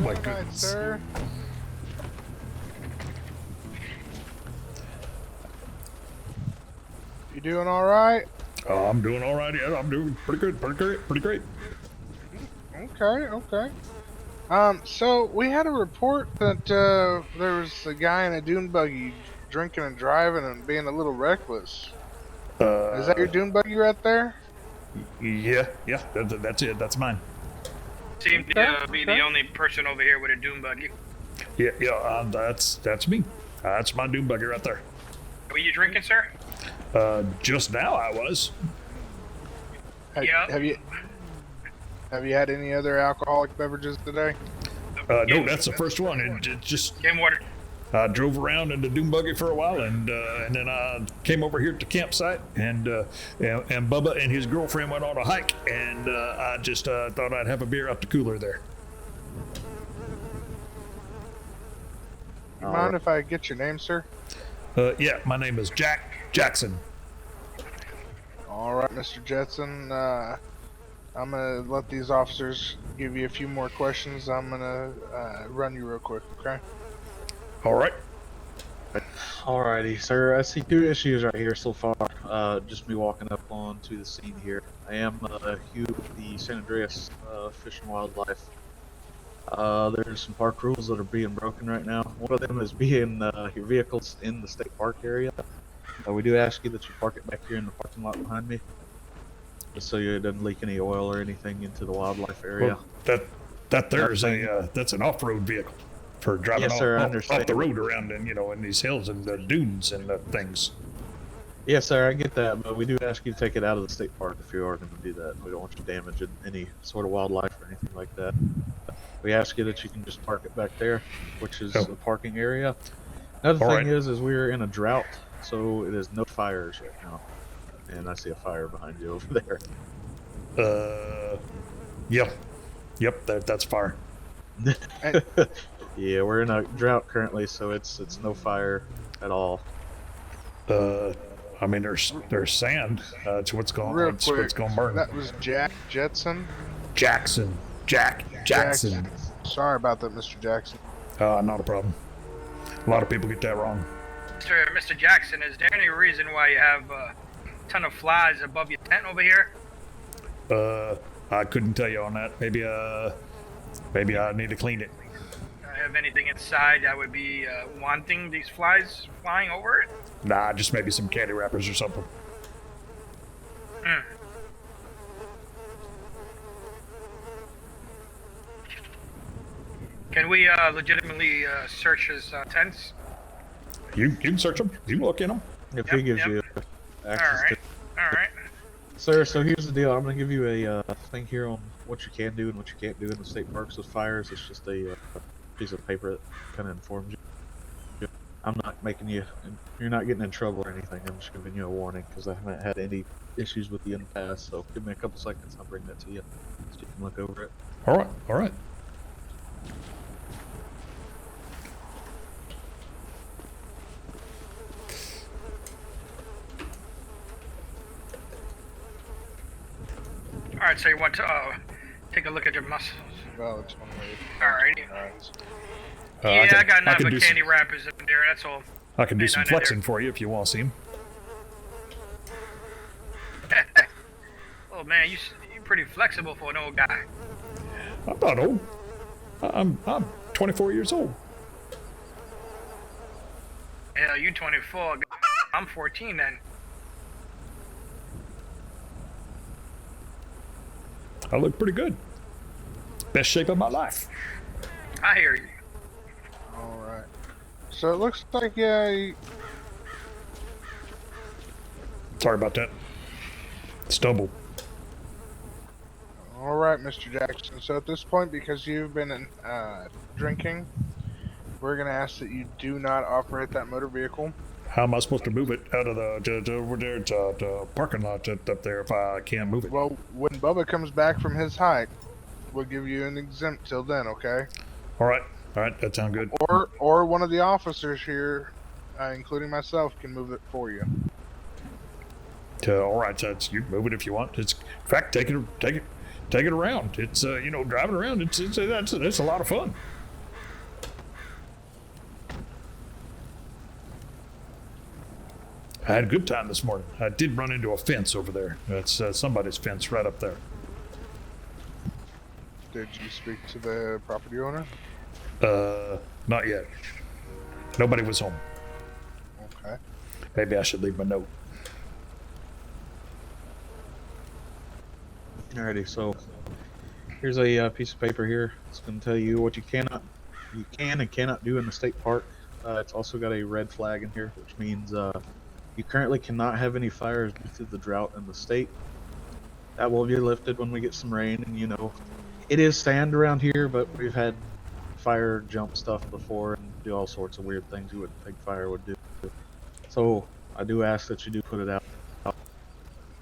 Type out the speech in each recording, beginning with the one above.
my All right, goodness. sir. You doing all right? Oh, I'm doing all right. Yeah, I'm doing pretty good. Pretty great. Okay. So we had a report that there was a guy in a dune buggy drinking and driving and being a little reckless. Is that your Uh, dune buggy right there? yeah. That's it. That's mine. Seem Okay, to be the only person over here with a doom buggy. Yeah. That's me. That's my doom buggy right there. Were you drinking, sir? Just now I was. Yeah. Have you had any other alcoholic beverages today? No, that's the first one. It just Game water. I drove around in the doom buggy for a while, and then I came over here to the campsite, and Bubba and his girlfriend went on a hike, and I just thought I'd have a beer out the cooler there. You mind if I get your name, sir? Yeah, my name is Jackson. All right, Mr. Jetson. I'm gonna let these officers give you a few more questions. I'm gonna run you real quick, okay? All right. Alrighty, sir. I see two issues right here so far. Just me walking up onto the scene here. I am Hugh with the San Andreas Fish and Wildlife. There's some park rules that are being broken right now. One of them is being your vehicles in the state park area. We do ask you that you park it back here in the parking lot behind me, just so it doesn't leak any oil or anything into the wildlife area. Well, that there is that's an off-road vehicle for driving Yes, sir, I off understand. the road around in these hills and the dunes and the things. Yes, sir, I get that, but we do ask you to take it out of the state park if you are going to do that. We don't want you damaging any sort of wildlife or anything like that. We ask you that you can just park it back there, which is the parking area. Another All thing right. is we're in a drought, so it is no fires right now. And I see a fire behind you over there. Yep, that's fire. Yeah, we're in a drought currently, so it's no fire at all. I mean, there's sand. It's what's going Real what's quick. going to burn. That was Jack Jetson. Jackson. Jackson. Sorry about that, Mr. Jackson. Not a problem. A lot of people get that wrong. Mr. Jackson, is there any reason why you have a ton of flies above your tent over here? I couldn't tell you on that. Maybe I need to clean it. Have anything inside that would be wanting these flies flying over it? Nah, just maybe some candy wrappers or something. Can we legitimately search his tents? You can search them. You can look in them. If he gives you access to Alright. Sir, so here's the deal. I'm going to give you a thing here on what you can do and what you can't do in the state parks with fires. It's just a piece of paper that kind of informs you. I'm not making you, you're not getting in trouble or anything. I'm just giving you a warning because I haven't had any issues with you in the past. So give me a couple seconds. I'll bring that to you so you can look over it. All right. Alright, so you want to take a look at your muscles. Well, it's one way. Alrighty. Alright. I got nothing can but do candy wrappers in there, that's all. I can do Ain't some nothing in flexing for you if you want to see them. there. Oh man, you're pretty flexible for an old guy. I'm not old. I'm 24 years old. Hell, you 24. I'm 14 then. I look pretty good. Best shape of my life. I hear you. Alright. So it looks like, yeah, Sorry about that. Stumbled. alright, Mr. Jackson. So at this point, because you've been drinking, we're going to ask that you do not operate that motor vehicle. How am I supposed to move it out of over there to the parking lot up there if I can't move it? Well, when Bubba comes back from his hike, we'll give you an exempt till then, okay? All right, that sounds good. Or one of the officers here, including myself, can move it for you. All right, so you can move it if you want. In fact, take it around. It's driving around. It's a lot of fun. I had a good time this morning. I did run into a fence over there. That's somebody's fence right up there. Did you speak to the property owner? Not yet. Nobody was home. Okay. Maybe I should leave my note. Alrighty, so here's a piece of paper here. It's going to tell you what you can and cannot do in the state park. It's also got a red flag in here, which means you currently cannot have any fires due to the drought in the state. That will be lifted when we get some rain, and you know, it is sand around here, but we've had fire jump stuff before and do all sorts of weird things you wouldn't think fire would do. So I do ask that you do put it out.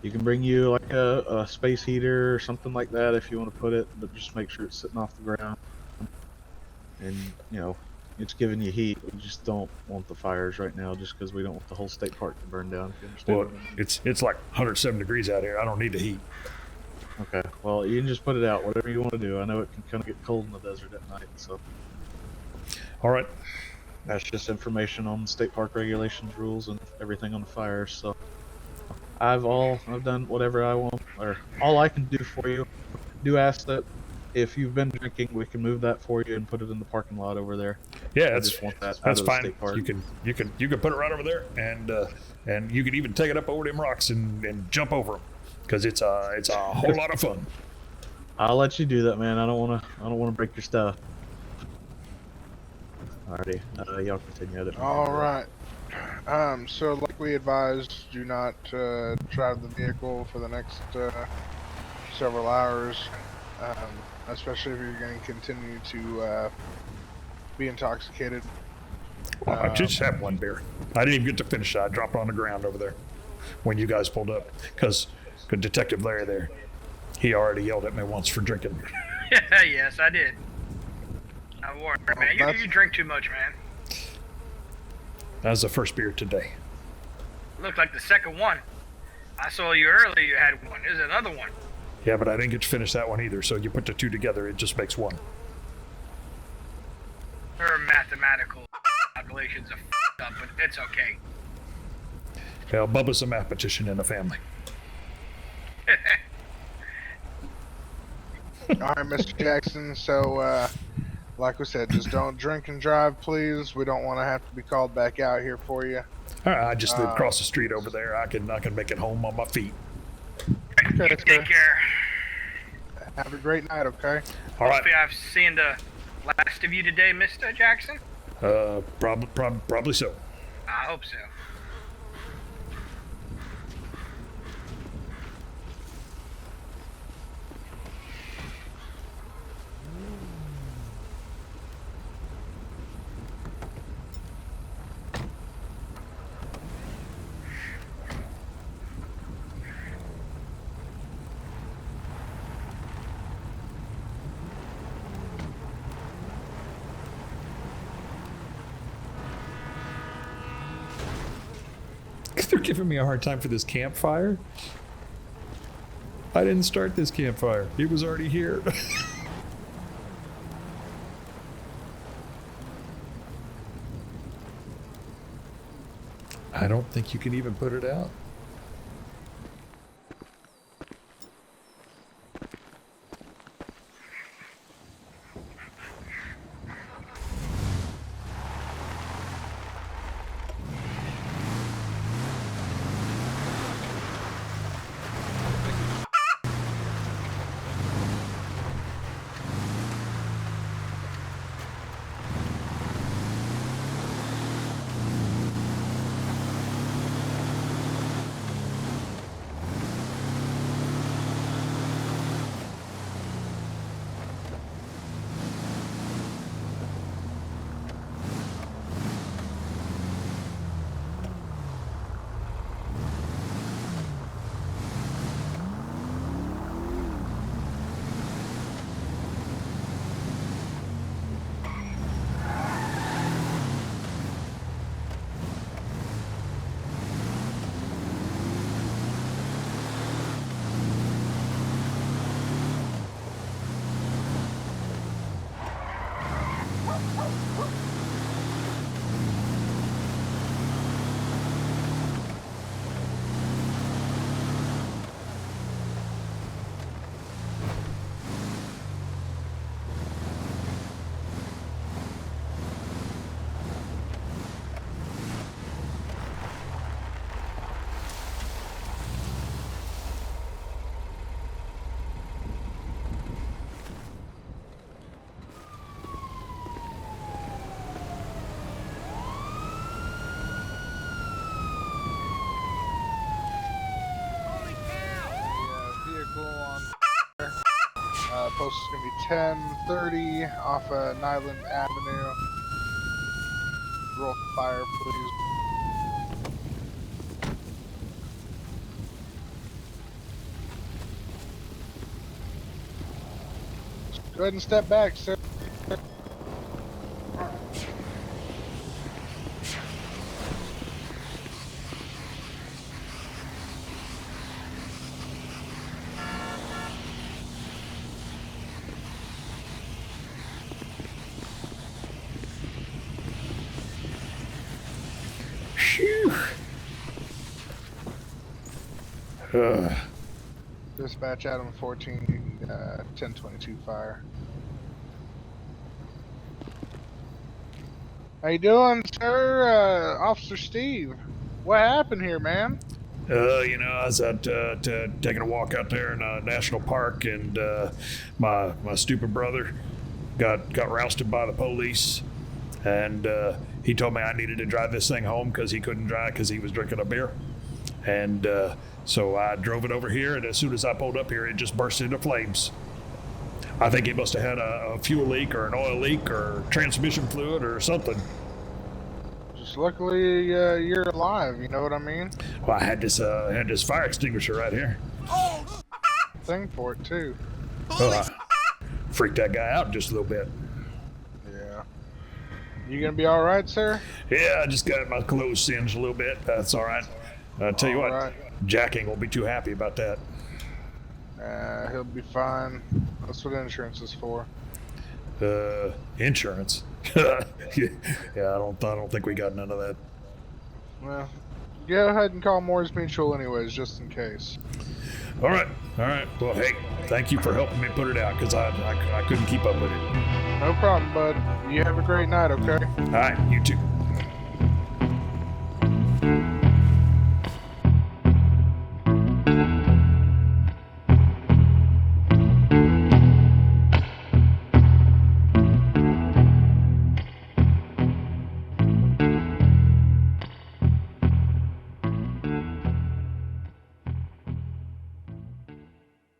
You can bring you like a space heater or something like that if you want to put it, but just make sure it's sitting off the ground. And you know, it's giving you heat. We just don't want the fires right now, just because we don't want the whole state park to burn down. If you understand Well, what I mean. it's like 107 degrees out here. I don't need the heat. Okay. Well, you can just put it out, whatever you want to do. I know it can kind of get cold in the desert at night, so All right. that's just information on the state park regulations, rules, and everything on the fires. So I've done whatever I want, or all I can do for you. Do ask that if you've been drinking, we can move that for you and put it in the parking lot over there. Yeah, I that's just want that out that's of the fine. state park. You can put it right over there, and you can even take it up over them rocks and jump over them, because it's a whole lot of fun. I'll let you do that, man. I don't wanna break your stuff. Alrighty, y'all continue. All right. So like we advised, do not drive the vehicle for the next several hours, especially if you're going to continue to be intoxicated. I just had one beer. I didn't even get to finish it. I dropped it on the ground over there when you guys pulled up, because Detective Larry there, he already yelled at me once for drinking. Yes, I did. I warned her, man. You drink too much, man. That was the first beer today. Looked like the second one. I saw you earlier. You had one. There's another one. Yeah, but I didn't get to finish that one either, so you put the two together, it just makes one. Her mathematical calculations are f***ed up, but it's okay. Well, Bubba's a mathematician in the family. All right, Mr. Jackson. So, like we said, just don't drink and drive, please. We don't want to have to be called back out here for you. All right, I just live across the street over there. I can make it home on my feet. Okay, You take care. Have a great night, okay? All right. Hopefully I've seen the last of you today, Mr. Jackson. Probably so. I hope so. They're giving me a hard time for this campfire. I didn't start this campfire. It was already here. I don't think you can even put it out. post is going to be 1030 off Nyland Avenue. Roll fire, please. Go ahead and step back, sir. Phew. Dispatch Adam 14, 1022 fire. How you doing, sir? Officer Steve. What happened here, man? You know, I was out taking a walk out there in a national park, and my stupid brother got rousted by the police, and he told me I needed to drive this thing home because he couldn't drive because he was drinking a beer, and so I drove it over here, and as soon as I pulled up here, it just burst into flames. I think he must have had a fuel leak or an oil leak or transmission fluid or something. Just luckily you're alive, you know what I mean? Well, I had this fire extinguisher right here. Thing for it, too. I freaked that guy out just a little bit. Yeah. You gonna be alright, sir? Yeah, I just got my clothes singed a little bit. That's all right. I'll tell you what, Alright. Jack ain't gonna be too happy about that. He'll be fine. That's what insurance is for. Insurance? Yeah, I don't think we got none of that. Well, go ahead and call Moore's Mutual anyways, just in case. All right. Well, hey, thank you for helping me put it out because I couldn't keep up with it. No problem, bud. You have a great night, okay? All right, you too.